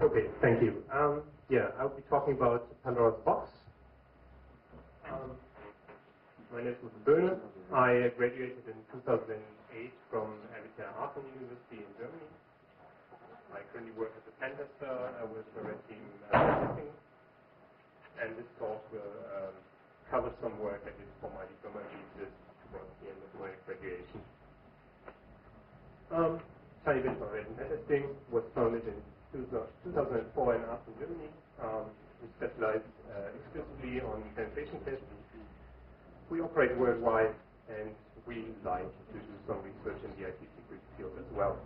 Okay, thank you. Yeah, I'll be talking about Pandoras Bochs. My name is Böhne. I graduated in 2008 from Aachen University in Germany. I currently work as a pen tester. I was a red team testing, and this talk will cover some work I did for my diploma thesis towards the end of my graduation. Tiny bit about red pen testing was founded in 2004 in Aachen, Germany. We specialize exclusively on penetration tests. We operate worldwide, and we like to do some research in the IT security field as well.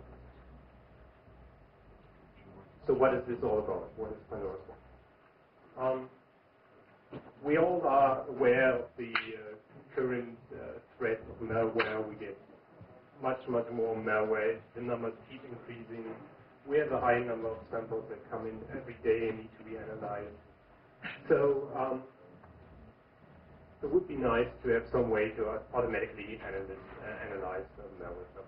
So what is this all about? What is Pandoras Bochs? We all are aware of the current threat of malware. We get much more malware. The numbers keep increasing. We have a high number of samples that come in every day and need to be analyzed. So it would be nice to have some way to automatically analyze malware stuff.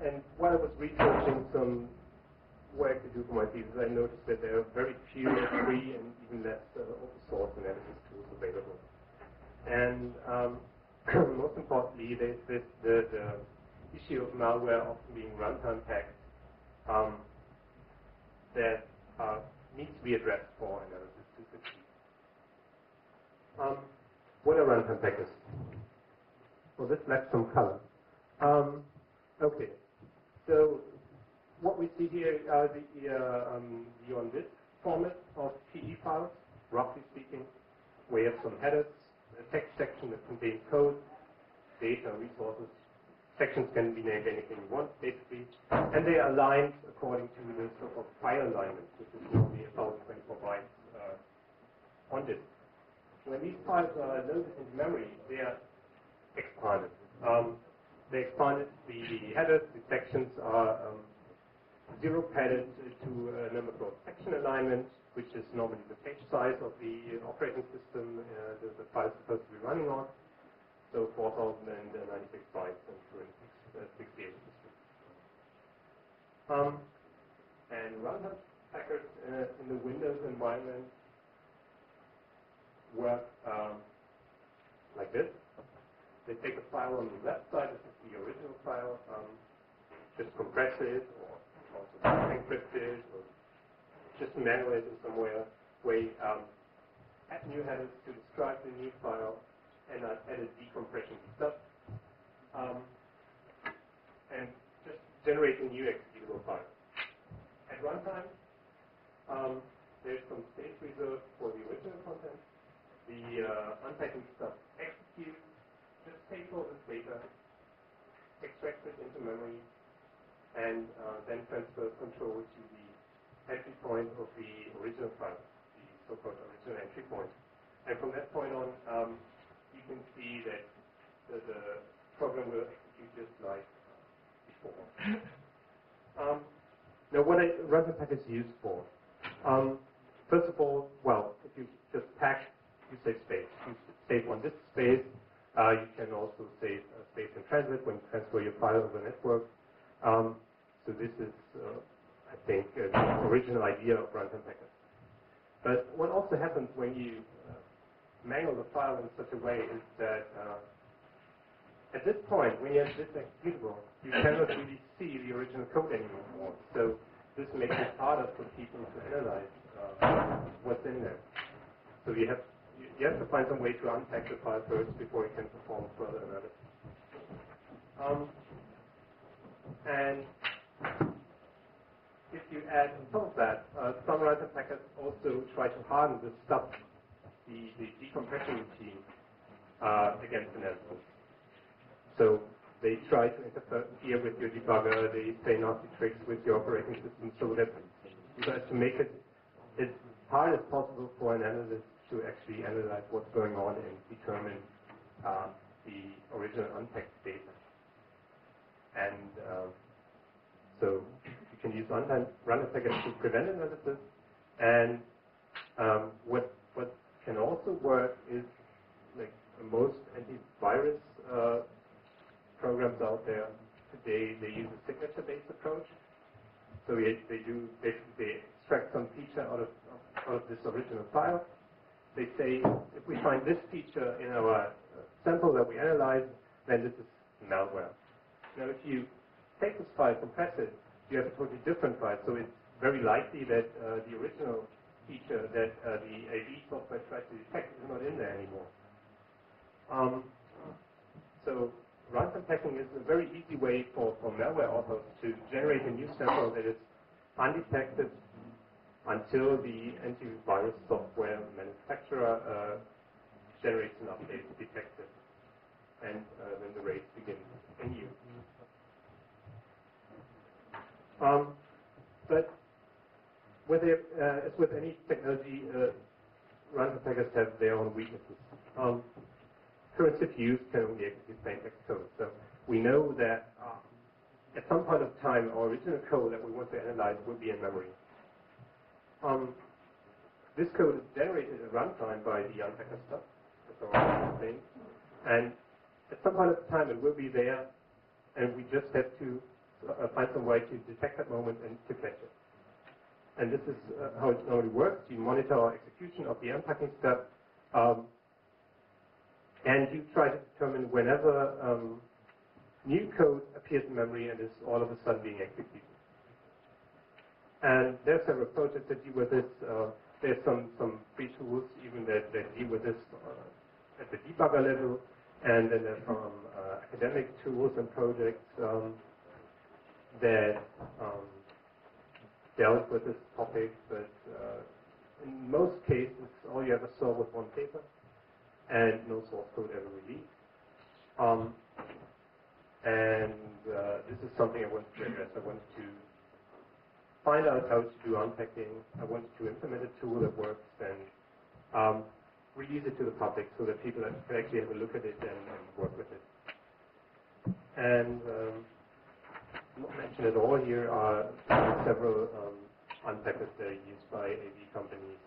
And while I was researching some work to do for my thesis, I noticed that there are very few free and even less open source analysis tools available. And most importantly, there's the issue of malware often being runtime hacked that needs to be addressed for analysis to succeed. What are runtime packets? Well, this lacks some color. Okay, so what we see here are the on disk format of PE files, roughly speaking. We have some headers, a text section that contains code, data, resources. Sections can be named anything you want, basically, and they are aligned according to the so-called file alignment, which is normally 1024 bytes on disk. When these files are loaded into memory, they are expanded. They expanded the headers, the sections are zero padded to a number called section alignment, which is normally the page size of the operating system the file is supposed to be running on. So 4096 bytes and 268 systems. And runtime packers in the Windows environment work like this. They take a file on the left side, this is the original file, just compress it, or also encrypt it, or just manual it in some way, add new headers to describe the new file, and added decompression stuff, and just generate a new executable file. At runtime, there's some space reserved for the original content. The unpacking stuff executes, just takes all this data, extracts it into memory, and then transfers control to the entry point of the original file, the so-called original entry point. And from that point on, you can see that the program will execute just like before. Now, what a runtime package is used for? First of all, well, if you just pack, you save space. You save on disk space. You can also save space in transit when you transfer your file over the network. So this is, I think, the original idea of runtime packets. But what also happens when you mangle the file in such a way is that at this point, when you have this executable, you cannot really see the original code anymore. So this makes it harder for people to analyze what's in there. So you have to find some way to unpack the file first before you can perform further analysis. And if you add on top of that, some runtime packets also try to harden the stuff, the decompression routine against analysis. So they try to interfere with your debugger, they say nasty tricks with your operating system, so that to make it as hard as possible for an analyst to actually analyze what's going on and determine the original unpacked data. And so you can use runtime packets to prevent analysis. And what can also work is, like most antivirus programs out there today, they use a signature-based approach. So they do basically they extract some feature out of this original file. They say if we find this feature in our sample that we analyze, then this is malware. Now, if you take this file, compress it, you have a totally different file. So it's very likely that the original feature that the AV software tries to detect is not in there anymore. So runtime hacking is a very easy way for malware authors to generate a new sample that is undetected until the antivirus software manufacturer generates an update to detect it. And then the race begins anew. But as with any technology, runtime hackers have their own weaknesses. Current CPUs can only execute plain text code. So we know that at some point of time, our original code that we want to analyze will be in memory. This code is generated at runtime by the unpacker stuff, that's our thing. And at some point of time, it will be there, and we just have to find some way to detect that moment and to catch it. And this is how it normally works. You monitor our execution of the unpacking step, and you try to determine whenever new code appears in memory and is all of a sudden being executed. And there are several projects that deal with this. There's some free tools even that deal with this at the debugger level, and then there's some academic tools and projects that dealt with this topic, but in most cases, all you ever saw was one paper and no source code ever released. This is something I wanted to address. I wanted to find out how to do unpacking. I wanted to implement a tool that works and release it to the public so that people can actually have a look at it and work with it. And not mentioned at all here are several unpackers that are used by AV companies